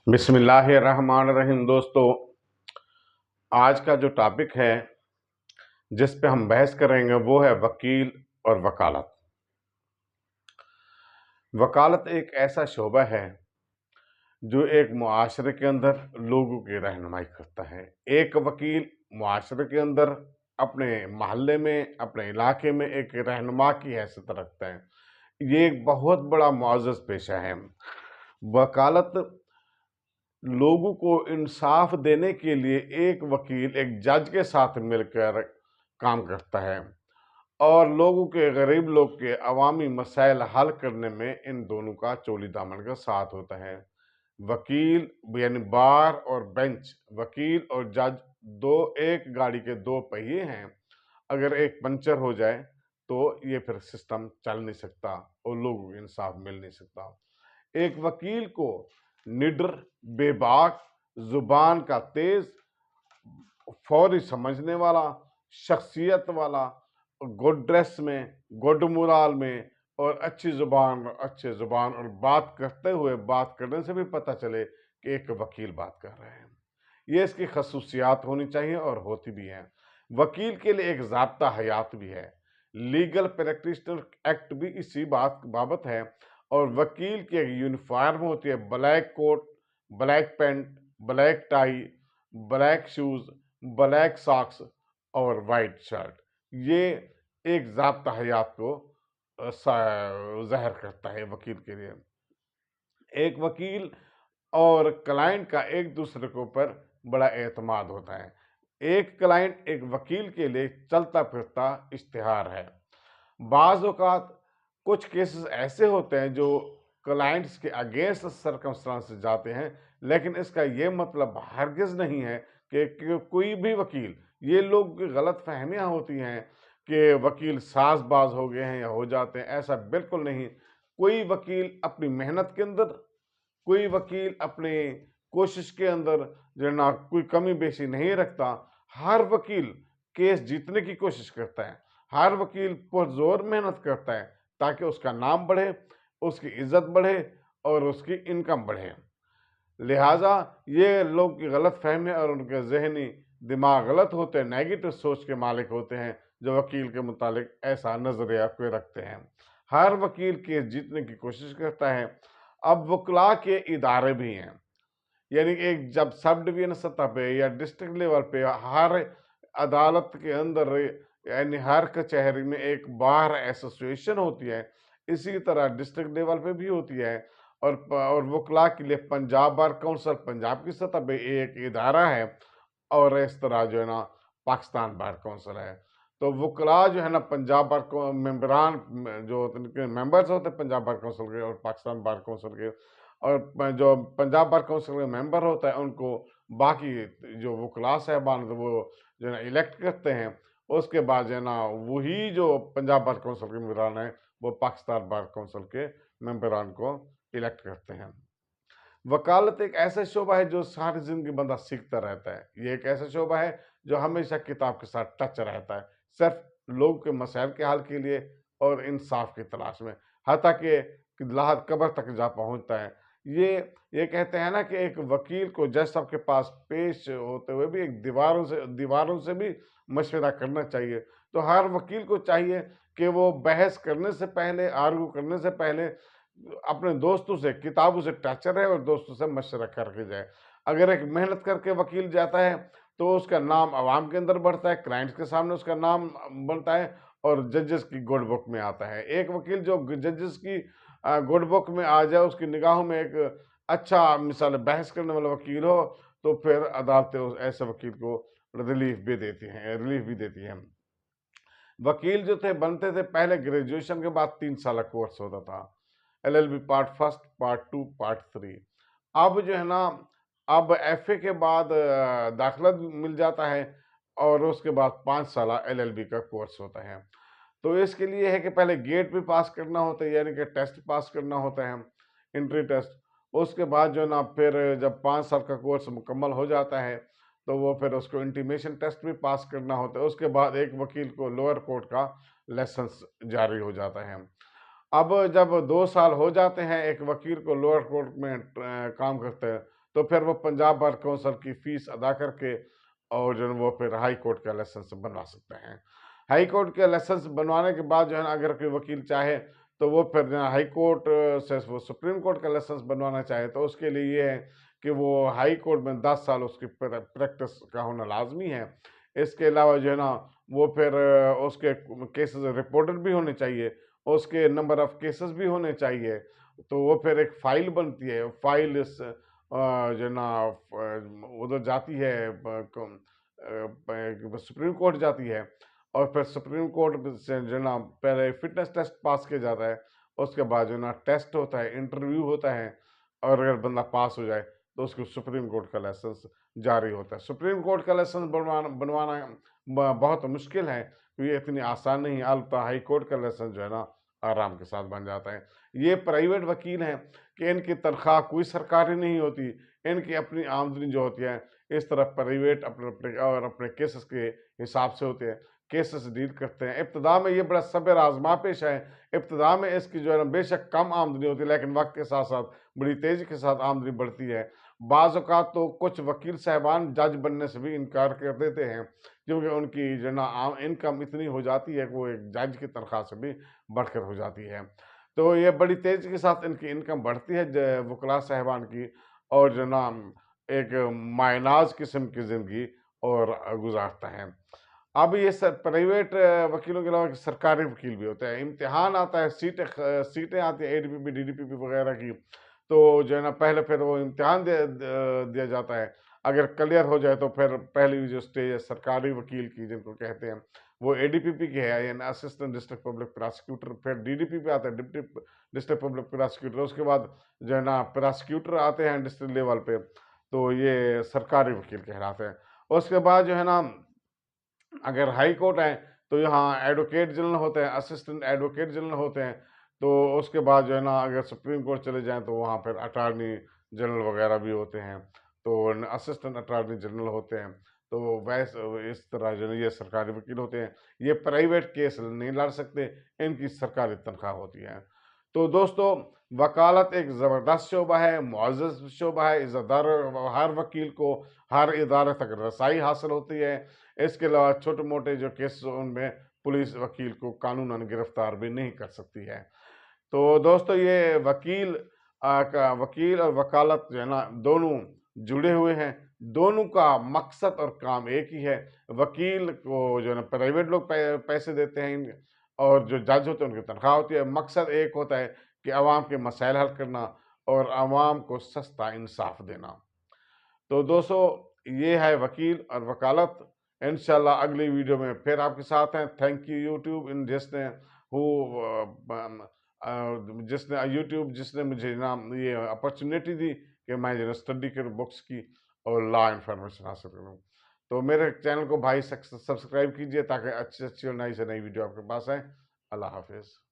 बिस्मिल्लाहिर्रहमानिर्रहीम। दोस्तों, आज का जो टॉपिक है जिस पे हम बहस करेंगे वो है वकील और वकालत। वकालत एक ऐसा शोबा है जो एक मुआशरे के अंदर लोगों की रहनुमाई करता है। एक वकील मुआशरे के अंदर अपने मोहल्ले में, अपने इलाके में एक रहनुमा की हैसियत रखता है। ये एक बहुत बड़ा मुअज़्ज़ज़ पेशा है। वकालत लोगों को इंसाफ देने के लिए एक वकील एक जज के साथ मिलकर काम करता है और लोगों के, गरीब लोग के अवामी मसाइल हल करने में इन दोनों का चोली दामन का साथ होता है। वकील यानी बार और बेंच, वकील और जज दो एक गाड़ी के दो पहिए हैं। अगर एक पंचर हो जाए तो ये फिर सिस्टम चल नहीं सकता और लोगों को इंसाफ मिल नहीं सकता। एक वकील को निडर, बेबाक, जुबान का तेज, फौरी समझने वाला, शख्सियत वाला, गुड ड्रेस में, गुड मोराल में और अच्छी जुबान और बात करते हुए बात करने से भी पता चले कि एक वकील बात कर रहे हैं। ये इसकी खसूसियात होनी चाहिए और होती भी हैं। वकील के लिए एक ज़ाब्ता हयात भी है। लीगल प्रैक्टिशनर एक्ट भी इसी बाबत है और वकील की एक यूनिफॉर्म होती है, black coat, black pant, black tie, black shoes, black socks और वाइट शर्ट। ये एक ज़ाब्ता हयात को ज़ाहिर करता है वकील के लिए। एक वकील और क्लाइंट का एक दूसरे के ऊपर बड़ा एतमाद होता है। एक क्लाइंट एक वकील के लिए चलता फिरता इश्तिहार है। बाज़ औक़ात कुछ केसेस ऐसे होते हैं जो क्लाइंट्स के अगेंस्ट सर्कमस्टांसेस जाते हैं, लेकिन इसका ये मतलब हरगिज़ नहीं है कि कोई भी वकील, ये लोग गलत फहमियाँ होती हैं कि वकील साज़बाज़ हो गए हैं या हो जाते हैं, ऐसा बिल्कुल नहीं। कोई वकील अपनी मेहनत के अंदर, कोई वकील अपने कोशिश के अंदर जो है ना कोई कमी बेशी नहीं रखता। हर वकील केस जीतने की कोशिश करता है। हर वकील पुरज़ोर मेहनत करता है ताकि उसका नाम बढ़े, उसकी इज्जत बढ़े और उसकी इनकम बढ़े। लिहाजा ये लोग की गलत फहमी और उनके ज़हनी दिमाग गलत होते हैं, नेगेटिव सोच के मालिक होते हैं जो वकील के मुतालिक ऐसा नज़रिया कोई रखते हैं। हर वकील केस जीतने की कोशिश करता है। अब वकला के इदारे भी हैं, यानी कि एक जब सब डिवीजन सतह पे या डिस्ट्रिक्ट लेवल पे हर अदालत के अंदर यानी हर कचहरी में एक बार एसोसिएशन होती है, इसी तरह डिस्ट्रिक्ट लेवल पे भी होती है और वकला के लिए पंजाब बार काउंसिल पंजाब की सतह पे एक इदारा है और इस तरह जो है ना पाकिस्तान बार काउंसिल है। तो वकला जो है ना पंजाब बार को मेंबरान जो उनके मेंबर्स होते हैं पंजाब बार काउंसिल के और पाकिस्तान बार काउंसिल के, और जो पंजाब बार काउंसिल का मेंबर होता है उनको बाकी जो वकला साहबान वो जो है ना इलेक्ट करते हैं। उसके बाद जो है ना वही जो पंजाब बार काउंसिल के मेंबरान हैं वो पाकिस्तान बार काउंसिल के मेंबरान को इलेक्ट करते हैं। वकालत एक ऐसा शोबा है जो सारी जिंदगी बंदा सीखता रहता है। ये एक ऐसा शोबा है जो हमेशा किताब के साथ टच रहता है, सिर्फ लोगों के मसाइल के हल के लिए और इंसाफ की तलाश में, हत्ता कि लाहद कब्र तक जा पहुंचता है। ये कहते हैं ना कि एक वकील को जज साहब के पास पेश होते हुए भी एक दीवारों से भी मशवरा करना चाहिए। तो हर वकील को चाहिए कि वो बहस करने से पहले, आर्गू करने से पहले अपने दोस्तों से, किताबों से टच रहे और दोस्तों से मशवरा करके जाए। अगर एक मेहनत करके वकील जाता है तो उसका नाम अवाम के अंदर बढ़ता है, क्लाइंट्स के सामने उसका नाम बनता है और जजेस की गुड बुक में आता है। एक वकील जो जजेस की गुड बुक में आ जाए, उसकी निगाहों में एक अच्छा मिसाल बहस करने वाला वकील हो, तो फिर अदालतें उस ऐसे वकील को रिलीफ भी देती हैं। वकील जो थे बनते थे पहले ग्रेजुएशन के बाद 3 साल का कोर्स होता था, LLB part first, part two, part three. अब जो है ना, अब एफए के बाद दाखिला मिल जाता है और उसके बाद 5 साल एलएलबी का कोर्स होता है। तो इसके लिए है कि पहले गेट भी पास करना होता है, यानी कि टेस्ट पास करना होता है, एंट्री टेस्ट। उसके बाद जो है ना फिर जब 5 साल का कोर्स मुकम्मल हो जाता है तो वो फिर उसको इंटीमेशन टेस्ट भी पास करना होता है। उसके बाद एक वकील को लोअर कोर्ट का लाइसेंस जारी हो जाता है। अब जब 2 साल हो जाते हैं एक वकील को लोअर कोर्ट में काम करते हैं, तो फिर वो पंजाब बार काउंसिल की फीस अदा करके और जो है वो फिर हाई कोर्ट का लाइसेंस बनवा सकते हैं। हाई कोर्ट के लाइसेंस बनवाने के बाद जो है ना अगर कोई वकील चाहे तो वो फिर जो है हाई कोर्ट से वो सुप्रीम कोर्ट का लाइसेंस बनवाना चाहे तो उसके लिए ये है कि वो हाई कोर्ट में 10 साल उसकी प्रैक्टिस का होना लाजमी है। इसके अलावा जो है ना वो फिर उसके केसेस रिपोर्टेड भी होने चाहिए, उसके नंबर ऑफ केसेस भी होने चाहिए। तो वो फिर एक फाइल बनती है, फाइल इस जो है ना उधर जाती है सुप्रीम कोर्ट जाती है और फिर सुप्रीम कोर्ट से जो है ना पहले फिटनेस टेस्ट पास किया जाता है, उसके बाद जो है ना टेस्ट होता है, इंटरव्यू होता है और अगर बंदा पास हो जाए तो उसको सुप्रीम कोर्ट का लाइसेंस जारी होता है। सुप्रीम कोर्ट का लाइसेंस बनवाना बनवाना बहुत मुश्किल है, ये इतनी आसान नहीं है। अलबत्ता हाई कोर्ट का लाइसेंस जो है ना आराम के साथ बन जाता है। ये प्राइवेट वकील हैं कि इनकी तनख्वाह कोई सरकारी नहीं होती, इनकी अपनी आमदनी जो होती है इस तरह प्राइवेट अपने अपने और अपने केसेस के हिसाब से होते हैं, केसेस डील करते हैं। इब्तदा में ये बड़ा सब्र आजमा पेश है, इब्तदा में इसकी जो है ना बेशक कम आमदनी होती है लेकिन वक्त के साथ साथ बड़ी तेज़ी के साथ आमदनी बढ़ती है। बाज़ औक़ात तो कुछ वकील साहबान जज बनने से भी इनकार कर देते हैं क्योंकि उनकी जो है ना आम इनकम इतनी हो जाती है कि वो एक जज की तनख्वाह से भी बढ़कर हो जाती है। तो ये बड़ी तेज़ी के साथ इनकी इनकम बढ़ती है वकला साहबान की और जो ना एक मायनाज किस्म की ज़िंदगी और गुजारता है। अब ये प्राइवेट वकीलों के अलावा सरकारी वकील भी होते हैं। इम्तिहान आता है, सीटें आती हैं एडीपीपी, डीडीपीपी वगैरह की, तो जो है ना पहले फिर वो इम्तिहान दिया जाता है। अगर क्लियर हो जाए तो फिर पहली जो स्टेज है सरकारी वकील की जिनको कहते हैं, वो एडीपीपी की है यानी असिस्टेंट डिस्ट्रिक्ट पब्लिक प्रोसिक्यूटर। फिर डीडीपी आता है, डिप्टी डिस्ट्रिक्ट पब्लिक प्रोसिक्यूटर। उसके बाद जो है ना प्रोसिक्यूटर आते हैं डिस्ट्रिक्ट लेवल पे, तो ये सरकारी वकील कहलाते हैं। उसके बाद जो है ना अगर हाई कोर्ट है तो यहाँ एडवोकेट जनरल होते हैं, असिस्टेंट एडवोकेट जनरल होते हैं। तो उसके बाद जो है ना अगर सुप्रीम कोर्ट चले जाएं तो वहाँ फिर अटॉर्नी जनरल वगैरह भी होते हैं, तो असिस्टेंट अटॉर्नी जनरल होते हैं। तो वैसे इस तरह जो है ये सरकारी वकील होते हैं, ये प्राइवेट केस नहीं लड़ सकते, इनकी सरकारी तनख्वाह होती है। तो दोस्तों वकालत एक ज़बरदस्त शोबा है, मुअज़्ज़ज़ शोबा है, इज़्ज़तदार हर वकील को हर इदारे तक रसाई हासिल होती है। इसके अलावा छोटे-मोटे जो केस उनमें पुलिस वकील को कानूनन गिरफ्तार भी नहीं कर सकती है। तो दोस्तों ये वकील और वकालत जो है ना दोनों जुड़े हुए हैं, दोनों का मकसद और काम एक ही है। वकील को जो है ना प्राइवेट लोग पैसे देते हैं और जो जज होते हैं उनकी तनख्वाह होती है। मकसद एक होता है कि अवाम के मसाइल हल करना और अवाम को सस्ता इंसाफ देना। तो दोस्तों ये है वकील और वकालत। इंशाल्लाह अगली वीडियो में फिर आपके साथ हैं। थैंक यू यूट्यूब इन जिसने यूट्यूब जिसने मुझे ना ये अपॉर्चुनिटी दी कि मैं जो स्टडी करूँ बुक्स की और लॉ इन्फॉर्मेशन हासिल करूँ। तो मेरे चैनल को भाई सब्सक्राइब कीजिए ताकि अच्छी अच्छी और नई से नई वीडियो आपके पास आए। अल्लाह हाफिज़।